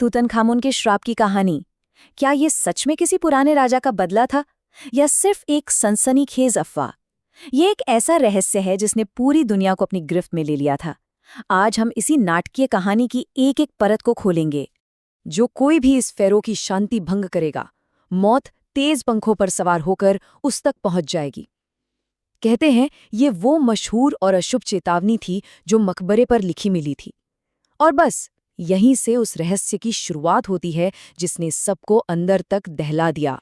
Tutankhamun के श्राप की कहानी, क्या ये सच में किसी पुराने राजा का बदला था या सिर्फ एक सनसनीखेज अफवाह? ये एक ऐसा रहस्य है जिसने पूरी दुनिया को अपनी गिरफ्त में ले लिया था। आज हम इसी नाटकीय कहानी की एक एक परत को खोलेंगे। जो कोई भी इस फेरो की शांति भंग करेगा, मौत तेज पंखों पर सवार होकर उस तक पहुंच जाएगी। कहते हैं ये वो मशहूर और अशुभ चेतावनी थी जो मकबरे पर लिखी मिली थी। और बस यहीं से उस रहस्य की शुरुआत होती है जिसने सबको अंदर तक दहला दिया।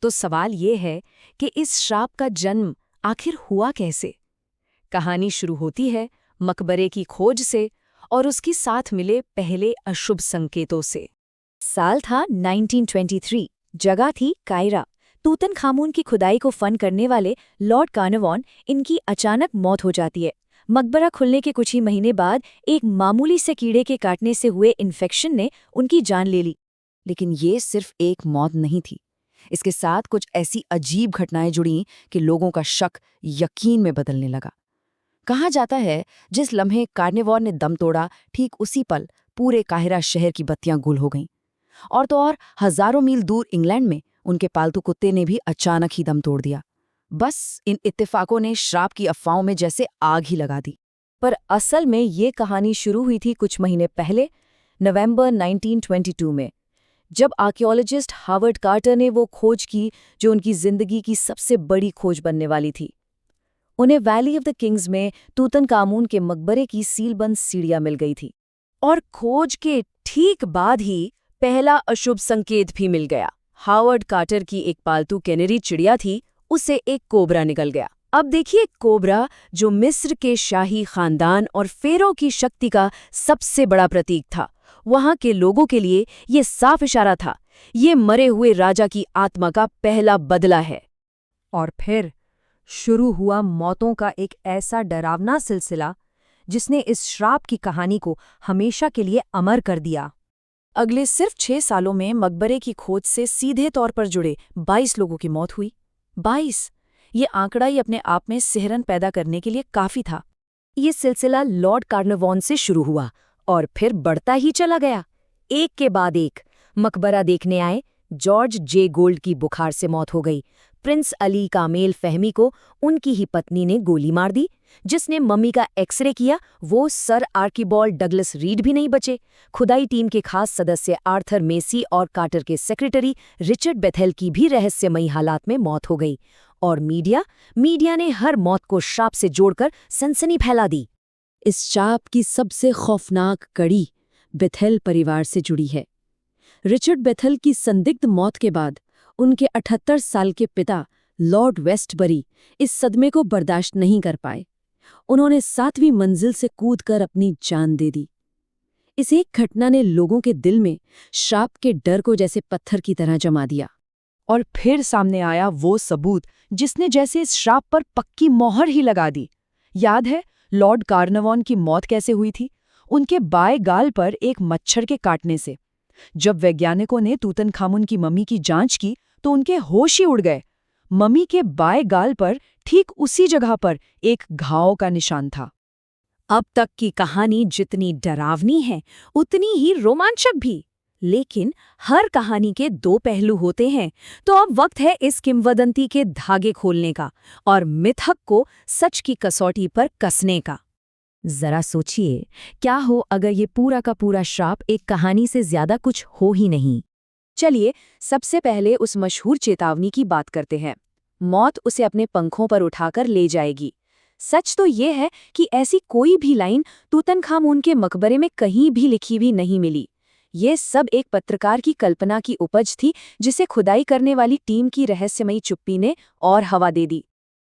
तो सवाल ये है कि इस श्राप का जन्म आखिर हुआ कैसे? कहानी शुरू होती है मकबरे की खोज से और उसकी साथ मिले पहले अशुभ संकेतों से। साल था 1923, जगह थी कायरा। तूतनखामुन की खुदाई को फन करने वाले लॉर्ड कार्नवान इनकी अचानक मौत हो जाती है। मकबरा खुलने के कुछ ही महीने बाद एक मामूली से कीड़े के काटने से हुए इन्फेक्शन ने उनकी जान ले ली। लेकिन ये सिर्फ एक मौत नहीं थी, इसके साथ कुछ ऐसी अजीब घटनाएं जुड़ी कि लोगों का शक यकीन में बदलने लगा। कहा जाता है जिस लम्हे कार्निवोर ने दम तोड़ा, ठीक उसी पल पूरे काहिरा शहर की बत्तियां गुल हो गईं। और तो और हजारों मील दूर इंग्लैंड में उनके पालतू कुत्ते ने भी अचानक ही दम तोड़ दिया। बस इन इत्तेफाकों ने श्राप की अफवाहों में जैसे आग ही लगा दी। पर असल में ये कहानी शुरू हुई थी कुछ महीने पहले, नवंबर 1922 में, जब आर्कियोलॉजिस्ट हावर्ड कार्टर ने वो खोज की जो उनकी जिंदगी की सबसे बड़ी खोज बनने वाली थी। उन्हें वैली ऑफ द किंग्स में तूतनखामुन के मकबरे की सीलबंद सीढ़ियां मिल गई थी। और खोज के ठीक बाद ही पहला अशुभ संकेत भी मिल गया। हावर्ड कार्टर की एक पालतू कैनरी चिड़िया थी, उससे एक कोबरा निकल गया। अब देखिए, कोबरा जो मिस्र के शाही खानदान और फेरो की शक्ति का सबसे बड़ा प्रतीक था, वहां के लोगों के लिए ये साफ इशारा था, ये मरे हुए राजा की आत्मा का पहला बदला है। और फिर शुरू हुआ मौतों का एक ऐसा डरावना सिलसिला जिसने इस श्राप की कहानी को हमेशा के लिए अमर कर दिया। अगले सिर्फ 6 सालों में मकबरे की खोज से सीधे तौर पर जुड़े 22 लोगों की मौत हुई। 22! ये आंकड़ा ही अपने आप में सिहरन पैदा करने के लिए काफी था। ये सिलसिला लॉर्ड कार्नवान से शुरू हुआ और फिर बढ़ता ही चला गया। एक के बाद एक मकबरा देखने आए जॉर्ज जे गोल्ड की बुखार से मौत हो गई। प्रिंस अली कामेल फहमी को उनकी ही पत्नी ने गोली मार दी। जिसने मम्मी का एक्सरे किया वो सर आर्किबाल्ड डगलस रीड भी नहीं बचे। खुदाई टीम के खास सदस्य आर्थर मेसी और कार्टर के सेक्रेटरी रिचर्ड बेथेल की भी रहस्यमयी हालात में मौत हो गई। और मीडिया ने हर मौत को श्राप से जोड़कर सनसनी फैला दी। इस श्राप की सबसे खौफनाक कड़ी बेथेल परिवार से जुड़ी है। रिचर्ड बेथेल की संदिग्ध मौत के बाद उनके 78 साल के पिता लॉर्ड वेस्टबरी इस सदमे को बर्दाश्त नहीं कर पाए। उन्होंने 7वीं मंजिल से कूदकर अपनी जान दे दी। इस एक घटना ने लोगों के दिल में श्राप के डर को जैसे पत्थर की तरह जमा दिया। और फिर सामने आया वो सबूत जिसने जैसे इस श्राप पर पक्की मोहर ही लगा दी। याद है लॉर्ड कार्नवान की मौत कैसे हुई थी? उनके बाएं गाल पर एक मच्छर के काटने से। जब वैज्ञानिकों ने तूतनखामुन की मम्मी की जांच की तो उनके होश ही उड़ गए। मम्मी के बाएं गाल पर ठीक उसी जगह पर एक घाव का निशान था। अब तक की कहानी जितनी डरावनी है उतनी ही रोमांचक भी। लेकिन हर कहानी के 2 पहलू होते हैं, तो अब वक्त है इस किंवदंती के धागे खोलने का और मिथक को सच की कसौटी पर कसने का। जरा सोचिए, क्या हो अगर ये पूरा का पूरा श्राप एक कहानी से ज्यादा कुछ हो ही नहीं। चलिए सबसे पहले उस मशहूर चेतावनी की बात करते हैं। मौत उसे अपने पंखों पर उठाकर ले जाएगी। सच तो ये है कि ऐसी कोई भी लाइन तूतनखामुन के मकबरे में कहीं भी लिखी भी नहीं मिली। ये सब एक पत्रकार की कल्पना की उपज थी जिसे खुदाई करने वाली टीम की रहस्यमयी चुप्पी ने और हवा दे दी।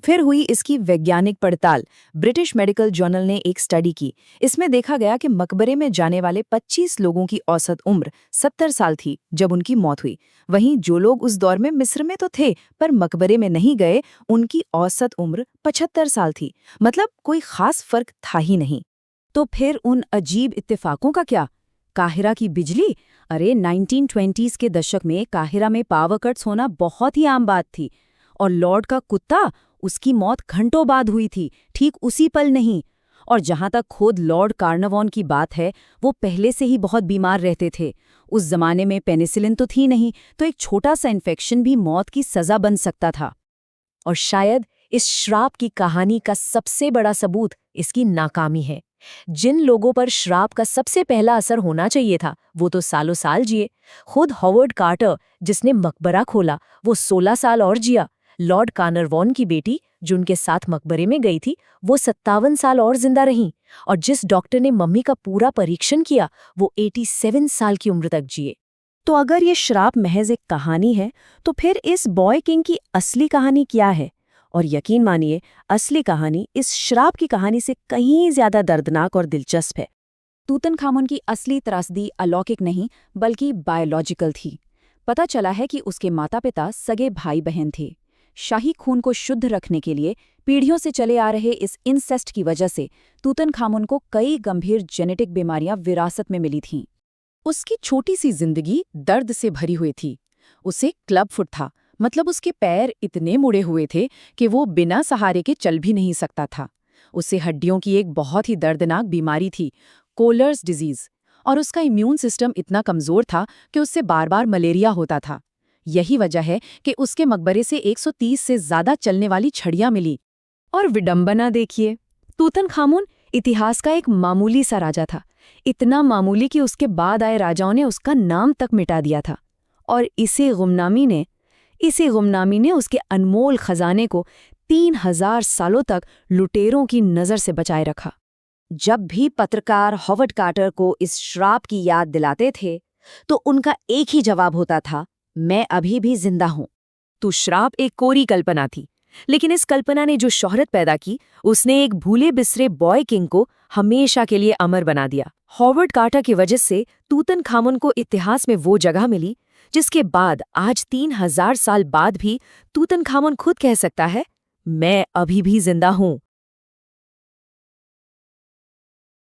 फिर हुई इसकी वैज्ञानिक पड़ताल। ब्रिटिश मेडिकल जर्नल ने एक स्टडी की। इसमें देखा गया कि मकबरे में जाने वाले 25 लोगों की औसत उम्र 70 साल थी जब उनकी मौत हुई। वहीं जो लोग उस दौर में मिस्र में तो थे पर मकबरे में नहीं गए, उनकी औसत उम्र 75 साल थी। मतलब कोई खास फर्क था ही नहीं। तो फिर उन अजीब इत्तेफाकों का क्या? काहिरा की बिजली? अरे 1920s के दशक में काहिरा में पावर कट्स होना बहुत ही आम बात थी। और लॉर्ड का कुत्ता, उसकी मौत घंटों बाद हुई थी, ठीक उसी पल नहीं। और जहां तक खुद लॉर्ड कार्नवान की बात है, वो पहले से ही बहुत बीमार रहते थे। उस जमाने में पेनिसिलिन तो थी नहीं, तो एक छोटा सा इन्फेक्शन भी मौत की सजा बन सकता था। और शायद इस श्राप की कहानी का सबसे बड़ा सबूत इसकी नाकामी है। जिन लोगों पर श्राप का सबसे पहला असर होना चाहिए था, वो तो सालों साल जिए। खुद हॉवर्ड कार्टर, जिसने मकबरा खोला, वो 16 साल और जिया। लॉर्ड कार्नरवॉन की बेटी, जो उनके साथ मकबरे में गई थी, वो 57 साल और जिंदा रहीं। और जिस डॉक्टर ने मम्मी का पूरा परीक्षण किया, वो 87 साल की उम्र तक जिए। तो अगर ये श्राप महज एक कहानी है, तो फिर इस बॉय किंग की असली कहानी क्या है? और यकीन मानिए, असली कहानी इस श्राप की कहानी से कहीं ज्यादा दर्दनाक और दिलचस्प है। तूतनखामुन की असली त्रासदी अलौकिक नहीं, बल्कि बायोलॉजिकल थी। पता चला है कि उसके माता-पिता सगे भाई-बहन थे। शाही खून को शुद्ध रखने के लिए पीढ़ियों से चले आ रहे इस इंसेस्ट की वजह से तूतनखामुन को कई गंभीर जेनेटिक बीमारियां विरासत में मिली थीं। उसकी छोटी सी जिंदगी दर्द से भरी हुई थी। उसे क्लब फुट था, मतलब उसके पैर इतने मुड़े हुए थे कि वो बिना सहारे के चल भी नहीं सकता था। उसे हड्डियों की एक बहुत ही दर्दनाक बीमारी थी, कोलर्स डिजीज, और उसका इम्यून सिस्टम इतना कमजोर था कि उससे बार बार मलेरिया होता था। यही वजह है कि उसके मकबरे से 130 से ज्यादा चलने वाली छड़ियां मिली। और विडंबना देखिए, तूतनखामुन इतिहास का एक मामूली सा राजा था, इतना मामूली कि उसके बाद आए राजाओं ने उसका नाम तक मिटा दिया था। और इसी गुमनामी ने उसके अनमोल खजाने को 3000 सालों तक लुटेरों की नज़र से बचाए रखा। जब भी पत्रकार हॉवर्ड कार्टर को इस श्राप की याद दिलाते थे, तो उनका एक ही जवाब होता था, मैं अभी भी जिंदा हूं। तो श्राप एक कोरी कल्पना थी, लेकिन इस कल्पना ने जो शोहरत पैदा की, उसने एक भूले बिसरे बॉय किंग को हमेशा के लिए अमर बना दिया। हॉवर्ड कार्टर की वजह से तूतनखामुन को इतिहास में वो जगह मिली, जिसके बाद आज 3000 साल बाद भी तूतनखामुन खुद कह सकता है, मैं अभी भी जिंदा हूं।